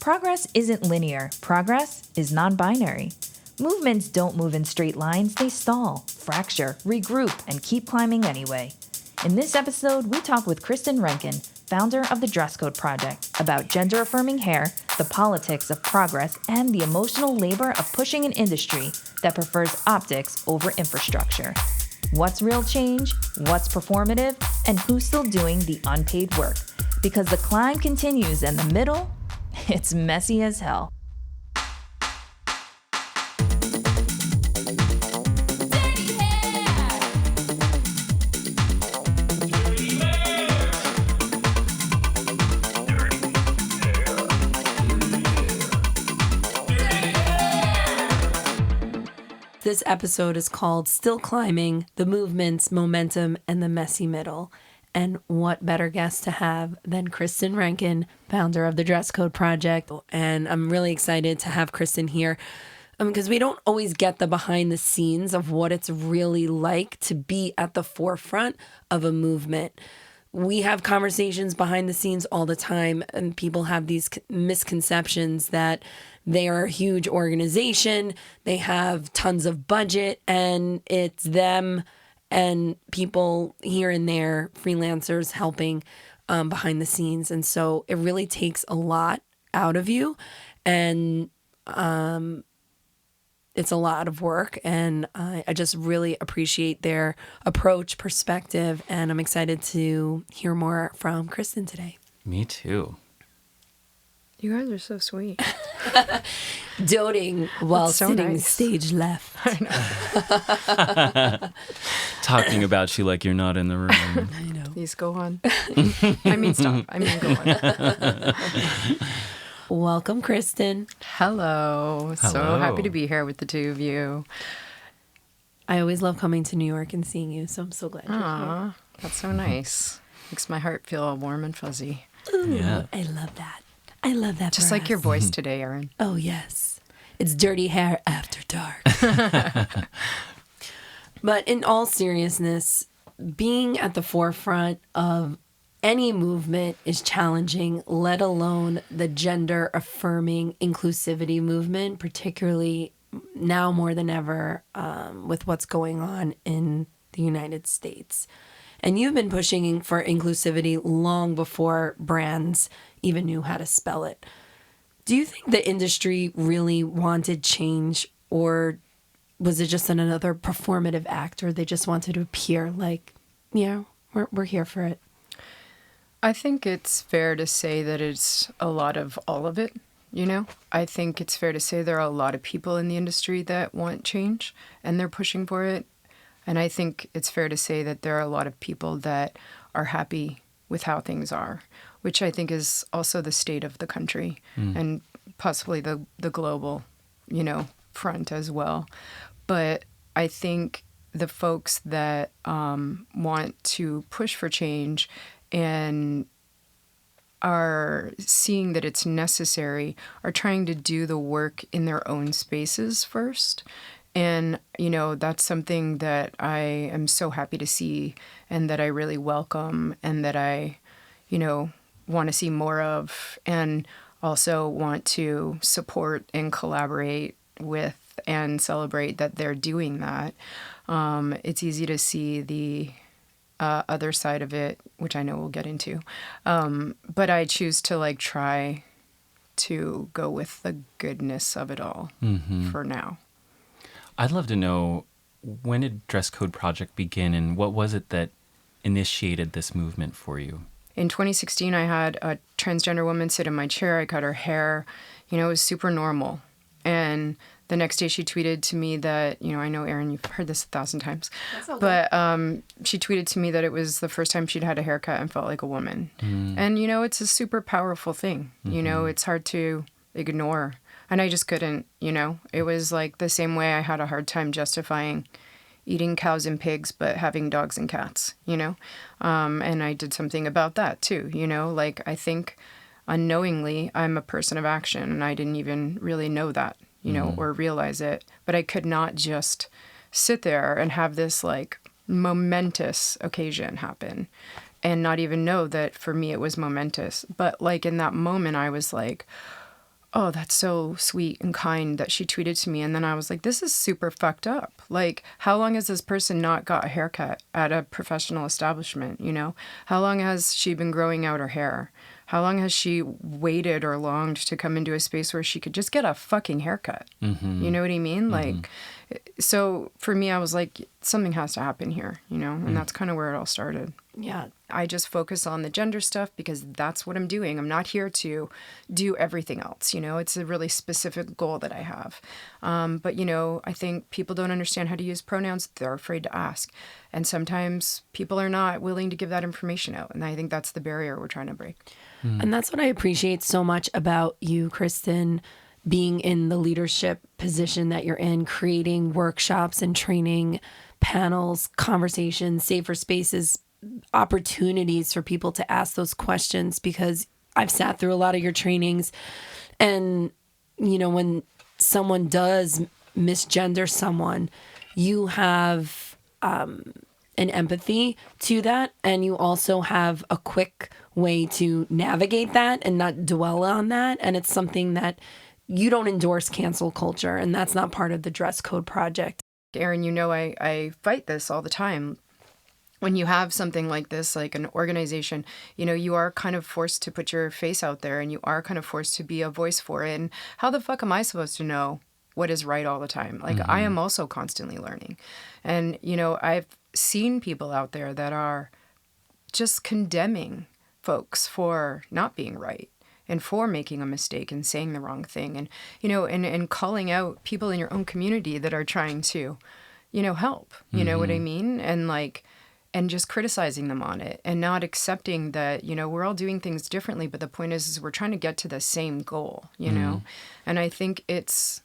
Progress isn't linear. Progress is non-binary. Movements don't move in straight lines, they stall, fracture, regroup, and keep climbing anyway. In this episode, we talk with Kristin Rankin, founder of the Dresscode Project, about gender-affirming hair, the politics of progress, and the emotional labor of pushing an industry that prefers optics over infrastructure. What's real change? What's performative? And who's still doing the unpaid work? Because the climb continues and the middle, it's messy as hell. This episode is called Still Climbing, the Movements, Momentum, and the Messy Middle. And what better guest to have than Kristin Rankin, founder of the Dresscode Project. And I'm really excited to have Kristin here because we don't always get the behind the scenes of what it's really like to be at the forefront of a movement. We have conversations behind the scenes all the time, and people have these misconceptions that they are a huge organization, they have tons of budget, and it's them and people here and there, freelancers helping behind the scenes. And so it really takes a lot out of you, and it's a lot of work, and I just really appreciate their approach, perspective, and I'm excited to hear more from Kristin today. Me too. You guys are so sweet. Doting while so sitting nice. stage left. I know. Talking about you like you're not in the room. I know. Please go on. I mean, stop. I mean, go on. Welcome, Kristin. Hello. So Hello. happy to be here with the two of you. I always love coming to New York and seeing you, so I'm so glad you're here. Aw, that's so nice. Makes my heart feel all warm and fuzzy. Ooh, Yeah. I love that. I love that. Just for like your us. voice today, Erin. Oh, yes. It's dirty hair after dark. But in all seriousness, being at the forefront of any movement is challenging, let alone the gender-affirming inclusivity movement, particularly now more than ever with what's going on in the United States. And you've been pushing for inclusivity long before brands even knew how to spell it. Do you think the industry really wanted change, or was it just another performative act, or they just wanted to appear like, yeah, we're here for it? I think it's fair to say that it's a lot of all of it, you know? I think it's fair to say there are a lot of people in the industry that want change and they're pushing for it. And I think it's fair to say that there are a lot of people that are happy with how things are, which I think is also the state of the country and possibly the global, front as well. But I think the folks that want to push for change and are seeing that it's necessary are trying to do the work in their own spaces first. And, that's something that I am so happy to see and that I really welcome and that I, want to see more of and also want to support and collaborate with and celebrate that they're doing that. It's easy to see the other side of it, which I know we'll get into. But I choose to try to go with the goodness of it all for now. I'd love to know, when did Dresscode Project begin, and what was it that initiated this movement for you? In 2016, I had a transgender woman sit in my chair. I cut her hair. It was super normal. And the next day she tweeted to me that, I know, Erin, you've heard this 1,000 times. That's okay. But she tweeted to me that it was the first time she'd had a haircut and felt like a woman. And, it's a super powerful thing. It's hard to ignore. And I just couldn't, It was like the same way I had a hard time justifying eating cows and pigs, but having dogs and cats, And I did something about that too, I think unknowingly I'm a person of action and I didn't even really know that, or realize it. But I could not just sit there and have this momentous occasion happen and not even know that for me it was momentous. But in that moment I was like, oh, that's so sweet and kind that she tweeted to me. And then I was like, this is super fucked up. Like, how long has this person not got a haircut at a professional establishment, you know? How long has she been growing out her hair? How long has she waited or longed to come into a space where she could just get a fucking haircut? You know what I mean? Like, so for me, I was like, something has to happen here, you know? And that's kind of where it all started. Yeah. I just focus on the gender stuff because that's what I'm doing. I'm not here to do everything else. You know, it's a really specific goal that I have. But, you know, I think people don't understand how to use pronouns. They're afraid to ask. And sometimes people are not willing to give that information out. And I think that's the barrier we're trying to break. And that's what I appreciate so much about you, Kristin, being in the leadership position that you're in, creating workshops and training panels, conversations, safer spaces, opportunities for people to ask those questions, because I've sat through a lot of your trainings, and you know, when someone does misgender someone, you have an empathy to that, and you also have a quick way to navigate that and not dwell on that. And it's something that you don't endorse cancel culture, and that's not part of the Dress Code Project. Erin, you know, I fight this all the time. When you have something like this, like an organization, you know, you are kind of forced to put your face out there, and you are kind of forced to be a voice for it. And how the fuck am I supposed to know what is right all the time? Like, I am also constantly learning. And, you know, I've seen people out there that are just condemning folks for not being right and for making a mistake and saying the wrong thing. And, you know, and calling out people in your own community that are trying to, you know, help. You know what I mean? And like, and just criticizing them on it and not accepting that, you know, we're all doing things differently, but the point is we're trying to get to the same goal, you know? And I think it's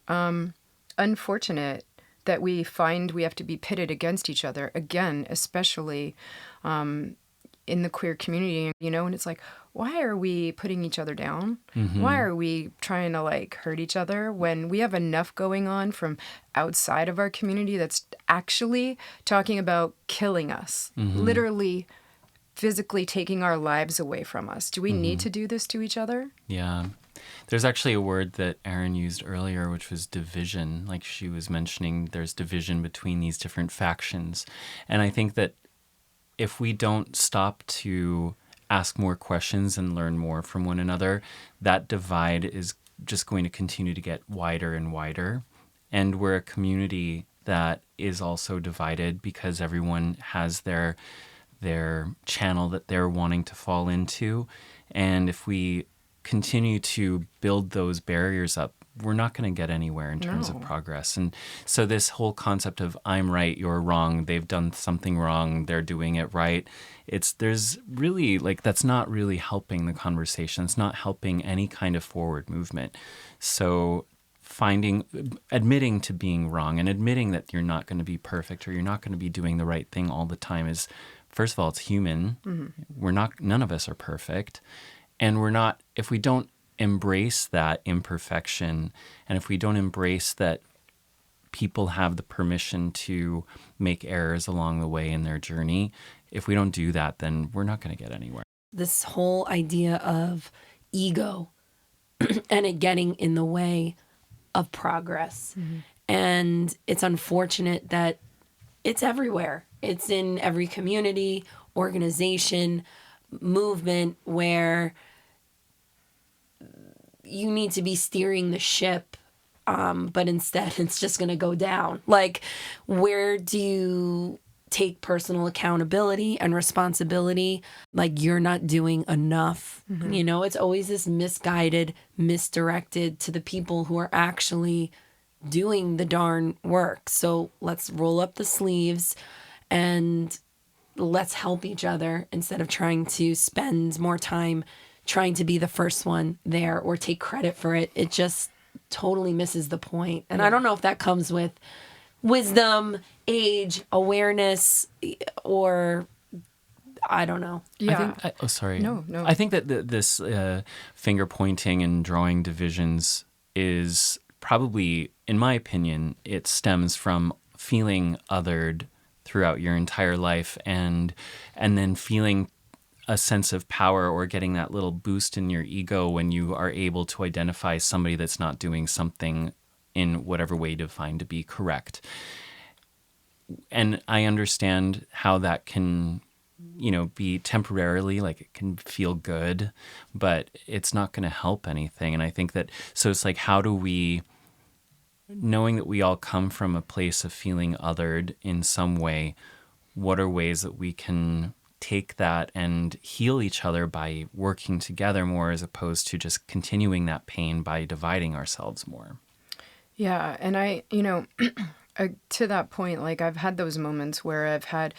unfortunate that we find we have to be pitted against each other again, especially in the queer community, you know, and it's like, why are we putting each other down? Why are we trying to like hurt each other when we have enough going on from outside of our community that's actually talking about killing us, literally, physically taking our lives away from us? Do we need to do this to each other? Yeah. There's actually a word that Erin used earlier, which was division. Like she was mentioning, there's division between these different factions. And I think that if we don't stop to ask more questions and learn more from one another, that divide is just going to continue to get wider and wider. And we're a community that is also divided because everyone has their channel that they're wanting to fall into. And if we continue to build those barriers up, we're not going to get anywhere in terms of progress. And so this whole concept of I'm right, you're wrong, they've done something wrong, they're doing it right, there's really, like, that's not really helping the conversation. It's not helping any kind of forward movement. So admitting to being wrong and admitting that you're not going to be perfect or you're not going to be doing the right thing all the time is, first of all, it's human. None of us are perfect. And if we don't embrace that imperfection, and if we don't embrace that people have the permission to make errors along the way in their journey, if we don't do that, then we're not going to get anywhere. This whole idea of ego and it getting in the way of progress. And it's unfortunate that it's everywhere. It's in every community, organization, movement where you need to be steering the ship, but instead it's just going to go down. Like, where do you take personal accountability and responsibility? Like, you're not doing enough. You know, it's always this misguided, misdirected to the people who are actually doing the darn work. So let's roll up the sleeves and let's help each other instead of trying to spend more time trying to be the first one there or take credit for it. It just totally misses the point. And I don't know if that comes with wisdom, age, awareness, or I don't know. Yeah. Sorry. No. I think that this finger pointing and drawing divisions is probably, in my opinion, it stems from feeling othered throughout your entire life and then feeling a sense of power or getting that little boost in your ego when you are able to identify somebody that's not doing something in whatever way defined to be correct. And I understand how that can, be temporarily, like it can feel good, but it's not going to help anything. And I think that, so it's like, how do we, knowing that we all come from a place of feeling othered in some way, what are ways that we can take that and heal each other by working together more, as opposed to just continuing that pain by dividing ourselves more? Yeah. And to that point, like I've had those moments where I've had,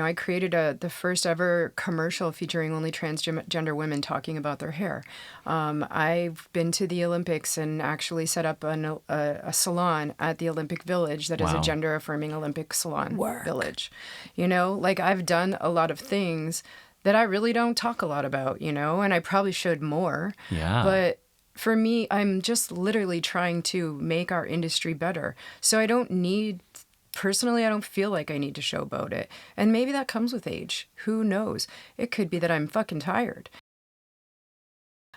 I created the first ever commercial featuring only transgender women talking about their hair. I've been to the Olympics and actually set up a salon at the Olympic Village that is a Wow. gender-affirming Olympic salon village. Like I've done a lot of things that I really don't talk a lot about, and I probably should more. Yeah. But for me, I'm just literally trying to make our industry better. So personally, I don't feel like I need to showboat it. And maybe that comes with age. Who knows? It could be that I'm fucking tired.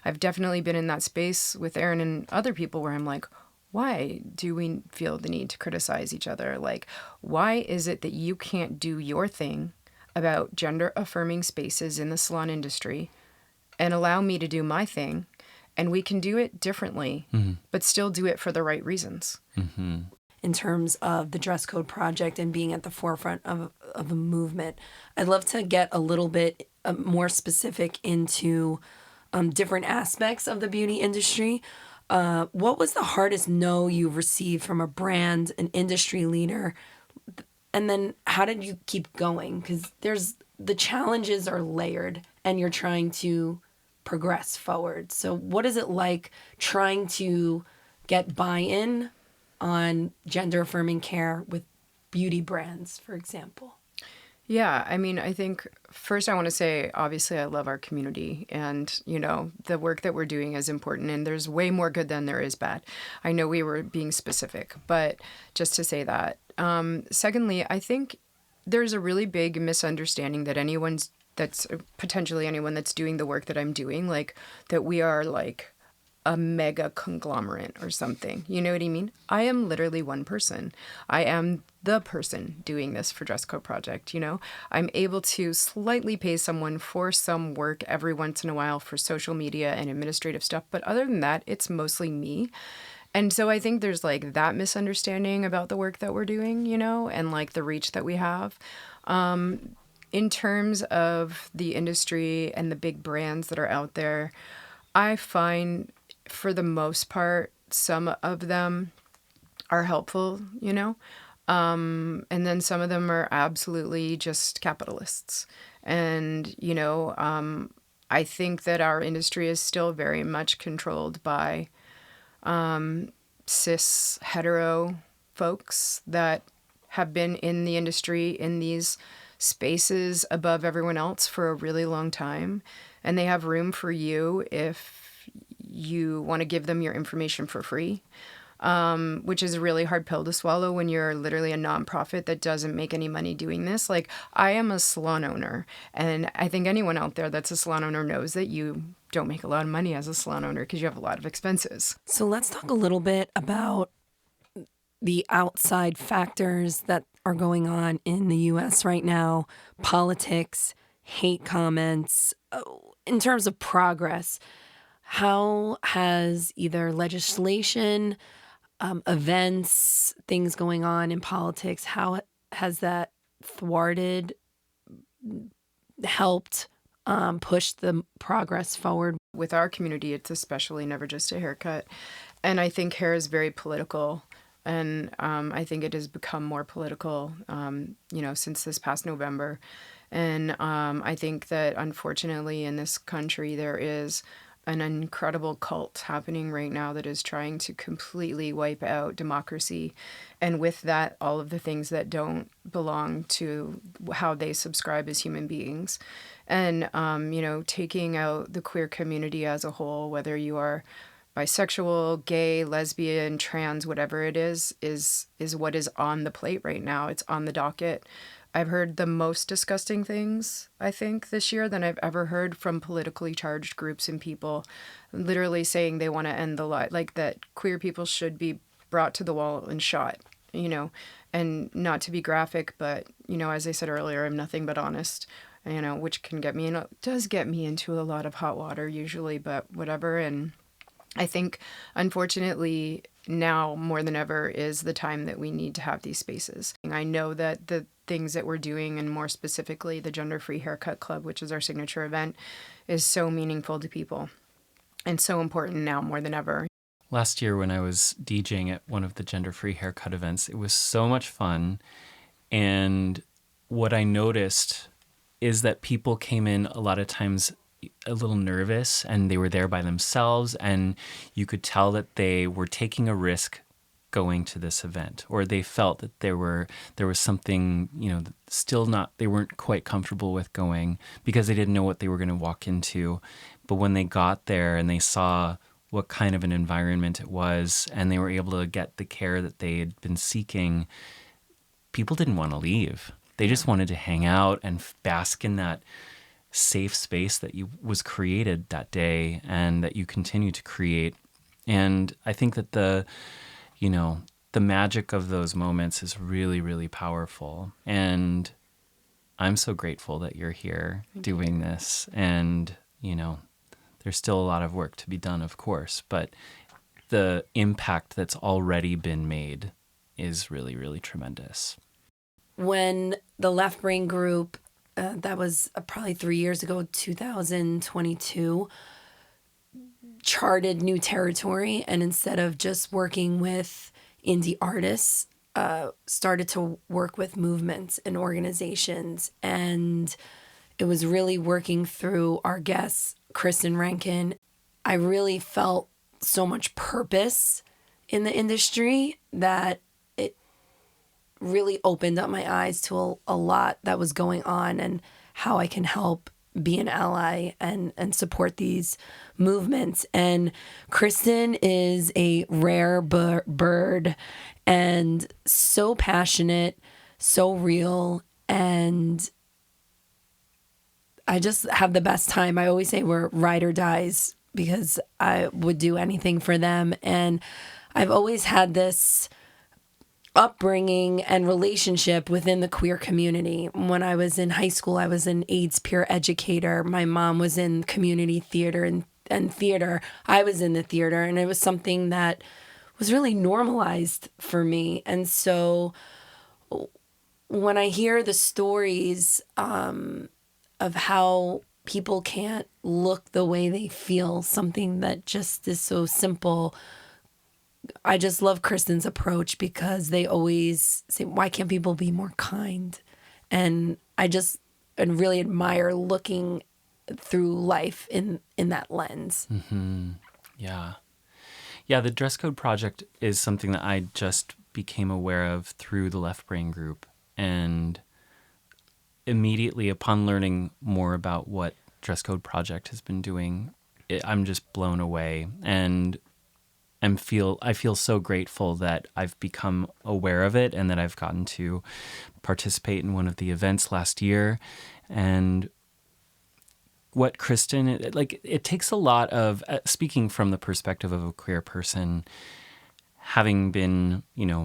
I've definitely been in that space with Aaron and other people where I'm like, why do we feel the need to criticize each other? Like, why is it that you can't do your thing about gender-affirming spaces in the salon industry and allow me to do my thing? And we can do it differently, but still do it for the right reasons. Mm-hmm. In terms of the Dresscode Project and being at the forefront of a movement, I'd love to get a little bit more specific into different aspects of the beauty industry. What was the hardest no you've received from a brand, an industry leader? And then how did you keep going? Because the challenges are layered and you're trying to progress forward. So what is it like trying to get buy-in on gender-affirming care with beauty brands, for example? Yeah, I mean, I think first I want to say, obviously, I love our community and, the work that we're doing is important and there's way more good than there is bad. I know we were being specific, but just to say that. Secondly, I think there's a really big misunderstanding that that's potentially anyone that's doing the work that I'm doing, like that we are like a mega conglomerate or something. You know what I mean? I am literally one person. I am the person doing this for Dresscode Project, I'm able to slightly pay someone for some work every once in a while for social media and administrative stuff. But other than that, it's mostly me. And so I think there's like that misunderstanding about the work that we're doing, and like the reach that we have. In terms of the industry and the big brands that are out there, I find for the most part, some of them are helpful, and then some of them are absolutely just capitalists. And, I think that our industry is still very much controlled by cis hetero folks that have been in the industry in these spaces above everyone else for a really long time. And they have room for you if you want to give them your information for free, which is a really hard pill to swallow when you're literally a nonprofit that doesn't make any money doing this. Like, I am a salon owner, and I think anyone out there that's a salon owner knows that you don't make a lot of money as a salon owner because you have a lot of expenses. So let's talk a little bit about the outside factors that are going on in the U.S. right now, politics, hate comments, in terms of progress. How has either legislation, events, things going on in politics, how has that thwarted, helped push the progress forward? With our community, it's especially never just a haircut. And I think hair is very political. And I think it has become more political, since this past November. And I think that unfortunately in this country, there is an incredible cult happening right now that is trying to completely wipe out democracy. And with that, all of the things that don't belong to how they subscribe as human beings. And, taking out the queer community as a whole, whether you are bisexual, gay, lesbian, trans, whatever it is what is on the plate right now. It's on the docket. I've heard the most disgusting things, I think, this year than I've ever heard from politically charged groups and people literally saying they want to end the life, like that queer people should be brought to the wall and shot, and not to be graphic, but, as I said earlier, I'm nothing but honest, which can get me does get me into a lot of hot water usually, but whatever. And I think, unfortunately, now more than ever is the time that we need to have these spaces. I know that the things that we're doing, and more specifically the Gender-Free Haircut Club, which is our signature event, is so meaningful to people and so important now more than ever. Last year when I was DJing at one of the gender-free haircut events, it was so much fun. And what I noticed is that people came in a lot of times a little nervous, and they were there by themselves, and you could tell that they were taking a risk going to this event, or they felt that there was something, they weren't quite comfortable with going because they didn't know what they were going to walk into. But when they got there and they saw what kind of an environment it was, and they were able to get the care that they had been seeking, people didn't want to leave. They just wanted to hang out and bask in that safe space that was created that day and that you continue to create. And I think that the magic of those moments is really, really powerful. And I'm so grateful that you're here doing this. And, there's still a lot of work to be done, of course, but the impact that's already been made is really, really tremendous. When the Left Brain group, that was probably 3 years ago, 2022, charted new territory, and instead of just working with indie artists, started to work with movements and organizations. And it was really working through our guests, Kristin, Rankin. I really felt so much purpose in the industry that it really opened up my eyes to a lot that was going on, and how I can help be an ally and support these movements. And Kristin is a rare bird, and so passionate, so real, and I just have the best time. I always say we're ride or dies, because I would do anything for them. And I've always had this upbringing and relationship within the queer community. When I was in high school, I was an AIDS peer educator. My mom was in community theater and theater. I was in the theater, and it was something that was really normalized for me. And so when I hear the stories of how people can't look the way they feel, something that just is so simple, I just love Kristin's approach, because they always say, why can't people be more kind? And I just really admire looking through life in that lens. Mm-hmm. Yeah. Yeah, the Dresscode Project is something that I just became aware of through the Left Brain group. And immediately upon learning more about what Dresscode Project has been doing, I'm just blown away. And I feel so grateful that I've become aware of it, and that I've gotten to participate in one of the events last year. And what Kristin, it takes a lot of, speaking from the perspective of a queer person, having been,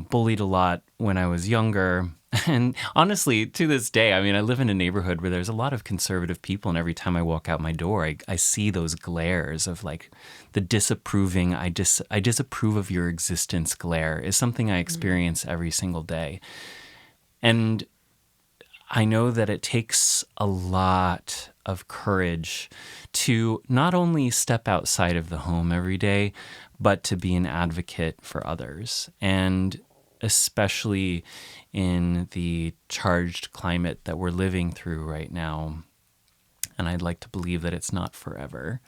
bullied a lot when I was younger. And honestly, to this day, I live in a neighborhood where there's a lot of conservative people, and every time I walk out my door, I see those glares of the disapproving, I disapprove of your existence glare is something I experience every single day. And I know that it takes a lot of courage to not only step outside of the home every day, but to be an advocate for others. And especially in the charged climate that we're living through right now. And I'd like to believe that it's not forever.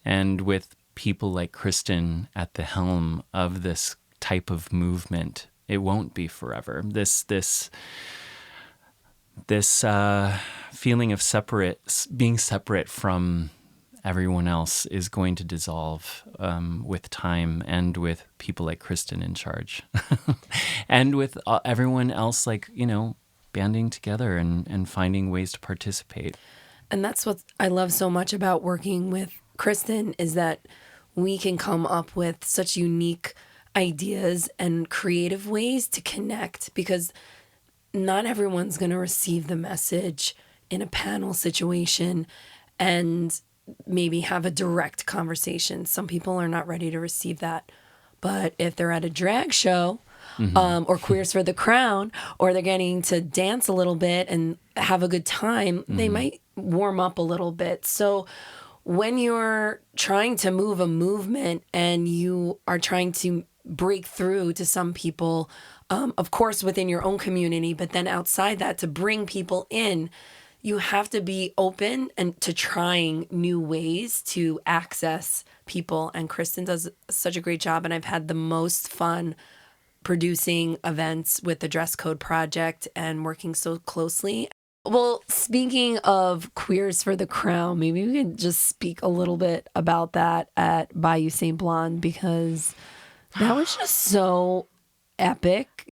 And with people like Kristin at the helm of this type of movement, it won't be forever. This feeling of being separate from everyone else is going to dissolve with time, and with people like Kristin in charge. And with everyone else, banding together and finding ways to participate. And that's what I love so much about working with Kristin, is that we can come up with such unique ideas and creative ways to connect, because not everyone's going to receive the message in a panel situation and maybe have a direct conversation. Some people are not ready to receive that. But if they're at a drag show, or Queers for the Crown, or they're getting to dance a little bit and have a good time, they might warm up a little bit. So when you're trying to move a movement and you are trying to break through to some people, of course, within your own community, but then outside that, to bring people in, you have to be open and to trying new ways to access people. And Kristin does such a great job. And I've had the most fun producing events with the Dresscode Project and working so closely. Well, speaking of Queers for the Crown, maybe we could just speak a little bit about that at Bayou St. Blonde, because that was just so epic.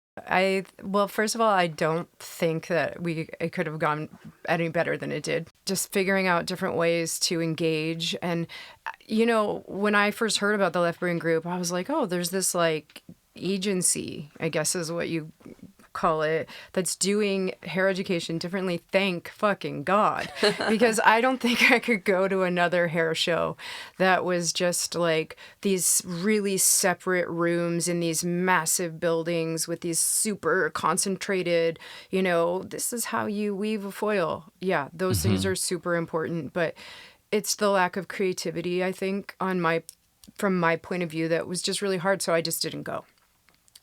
Well, first of all, I don't think that it could have gone any better than it did. Just figuring out different ways to engage. And, when I first heard about the Left Brain Group, I was like, oh, there's this like agency, I guess is what you call it, that's doing hair education differently. Thank fucking God. Because I don't think I could go to another hair show that was just like these really separate rooms in these massive buildings with these super concentrated, this is how you weave a foil. Yeah, those things are super important, but it's the lack of creativity, I think, from my point of view, that was just really hard. So I just didn't go.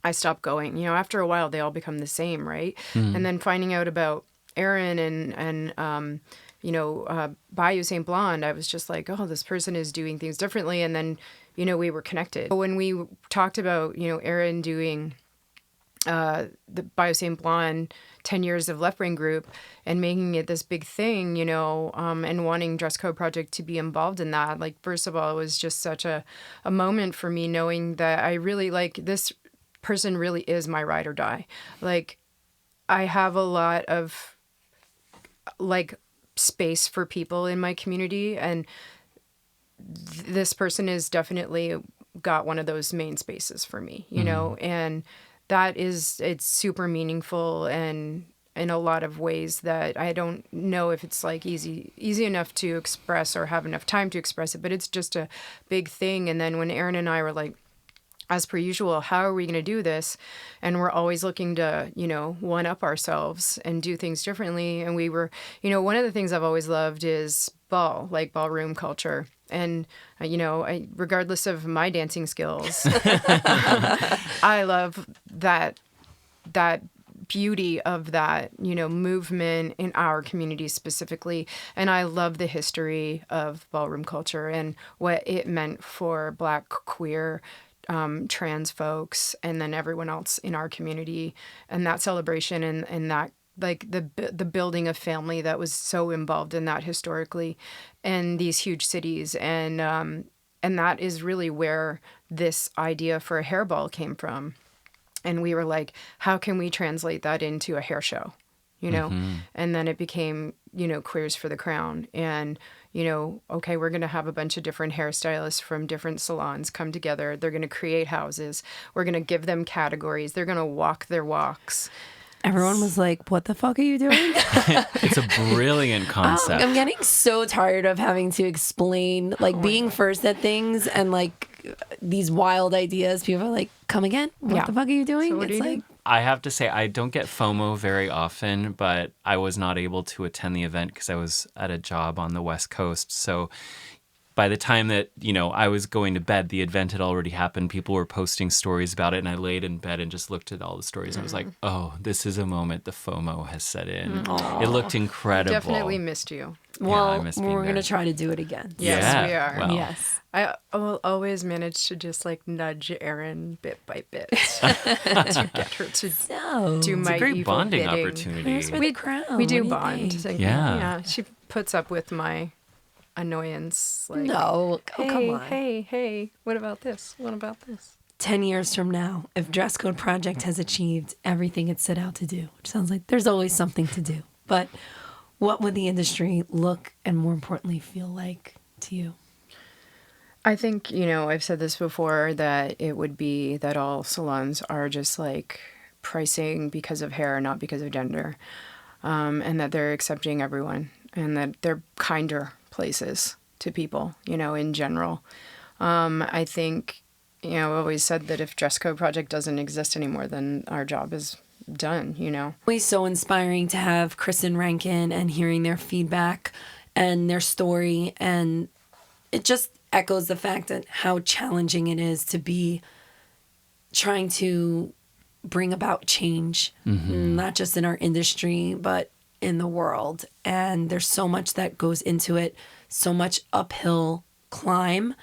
I stopped going. After a while, they all become the same, right? And then finding out about Erin and Bayou St. Blonde, I was just like, oh, this person is doing things differently. And then, we were connected. When we talked about, Erin doing the Bayou St. Blonde 10 years of Left Brain Group and making it this big thing, and wanting Dresscode Project to be involved in that, like, first of all, it was just such a moment for me, knowing that I really like this person really is my ride or die. Like, I have a lot of like space for people in my community, and this person is definitely got one of those main spaces for me, and it's super meaningful, and in a lot of ways that I don't know if it's like easy enough to express or have enough time to express it, but it's just a big thing. And then when Erin and I were like, as per usual, how are we going to do this? And we're always looking to, one up ourselves and do things differently. And we were, one of the things I've always loved is ballroom culture. And, regardless of my dancing skills, I love that beauty of that, movement in our community specifically. And I love the history of ballroom culture and what it meant for Black, queer, trans folks, and then everyone else in our community, and that celebration and that, like, the building of family that was so involved in that historically, and these huge cities, and that is really where this idea for a hairball came from. And we were like, how can we translate that into a hair show? And then it became, Queers for the Crown. And, okay, we're going to have a bunch of different hairstylists from different salons come together. They're going to create houses. We're going to give them categories. They're going to walk their walks. Everyone was like, what the fuck are you doing? It's a brilliant concept. I'm getting so tired of having to explain, being first at things and, these wild ideas. People are like, come again? What the fuck are you doing? So what do you do? I have to say, I don't get FOMO very often, but I was not able to attend the event because I was at a job on the West Coast. So by the time that, I was going to bed, the event had already happened. People were posting stories about it, and I laid in bed and just looked at all the stories. And I was like, oh, this is a moment the FOMO has set in. Aww. It looked incredible. Definitely missed you. Well, I miss being we're going to there. try to do it again. Yes, Yeah, we are. well. Yes. I will always manage to just nudge Erin bit by bit to get her to do my It's a great evil bonding bidding. opportunity. We crown. We do What bond. you think? Yeah. She puts up with my annoyance. Like, No, hey, come on. hey, what about this? What about this? 10 years from now, if Dresscode Project has achieved everything it set out to do, which sounds like there's always something to do, but what would the industry look and more importantly feel like to you? I think, I've said this before, that it would be that all salons are just like pricing because of hair, not because of gender, and that they're accepting everyone and that they're kinder places to people, in general. I think, I've always said that if Dresscode Project doesn't exist anymore, then our job is done, Always so inspiring to have Kristin, Rankin, and hearing their feedback and their story. And it just echoes the fact that how challenging it is to be trying to bring about change, not just in our industry, but in the world. And there's so much that goes into it, so much uphill climb.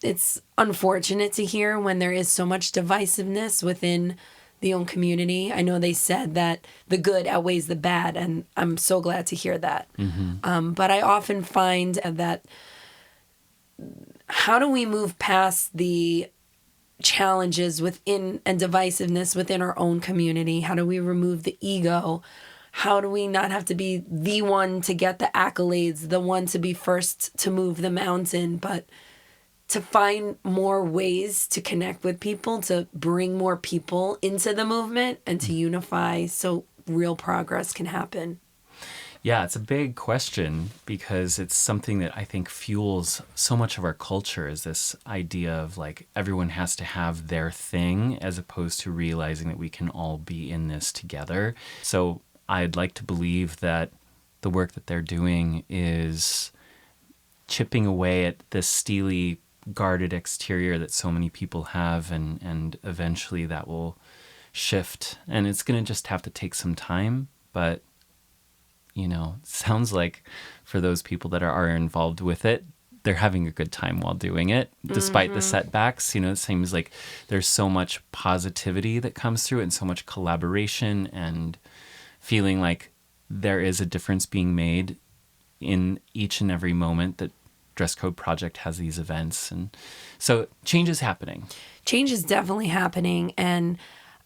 It's unfortunate to hear when there is so much divisiveness within the own community. I know they said that the good outweighs the bad, and I'm so glad to hear that. But I often find that how do we move past the challenges within and divisiveness within our own community? How do we remove the ego? How do we not have to be the one to get the accolades, the one to be first to move the mountain, but to find more ways to connect with people, to bring more people into the movement and to unify so real progress can happen? Yeah, it's a big question because it's something that I think fuels so much of our culture, is this idea of like everyone has to have their thing as opposed to realizing that we can all be in this together. So I'd like to believe that the work that they're doing is chipping away at this steely, guarded exterior that so many people have, and eventually that will shift. And it's going to just have to take some time, but it sounds like for those people that are involved with it, they're having a good time while doing it, despite the setbacks. It seems like there's so much positivity that comes through and so much collaboration and feeling like there is a difference being made in each and every moment that Dresscode Project has these events. And so change is happening. Change is definitely happening. And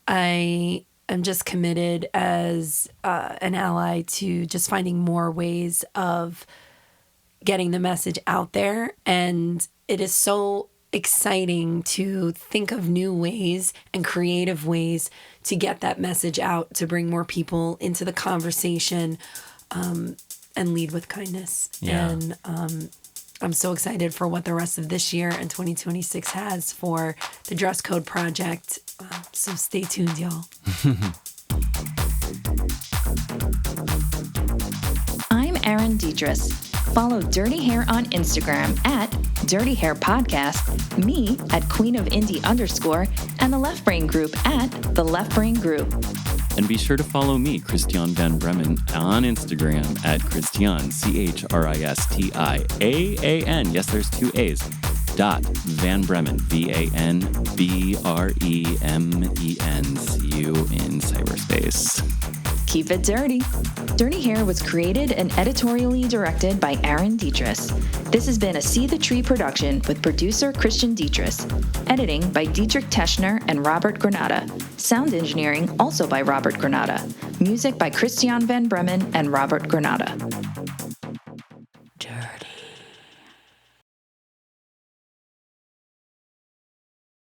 I am just committed as an ally to just finding more ways of getting the message out there. And it is so exciting to think of new ways and creative ways to get that message out, to bring more people into the conversation, and lead with kindness. Yeah. And I'm so excited for what the rest of this year and 2026 has for the Dresscode Project. So stay tuned, y'all. I'm Erin Diedrich. Follow Dirty Hair on Instagram at Dirty Hair Podcast, me at Queen of Indie _, and the Left Brain Group at the Left Brain Group. And be sure to follow me, Kristin Van Bremen, on Instagram at Kristin, CHRISTIAAN. Yes, there's 2 A's. Van Bremen, VANBREMEN. See you in cyberspace. Keep it dirty. Dirty Hair was created and editorially directed by Erin Diedrich. This has been a See the Tree production with producer Christian Diedrich. Editing by Dietrich Teschner and Robert Granata. Sound engineering also by Robert Granata. Music by Christian Van Bremen and Robert Granata.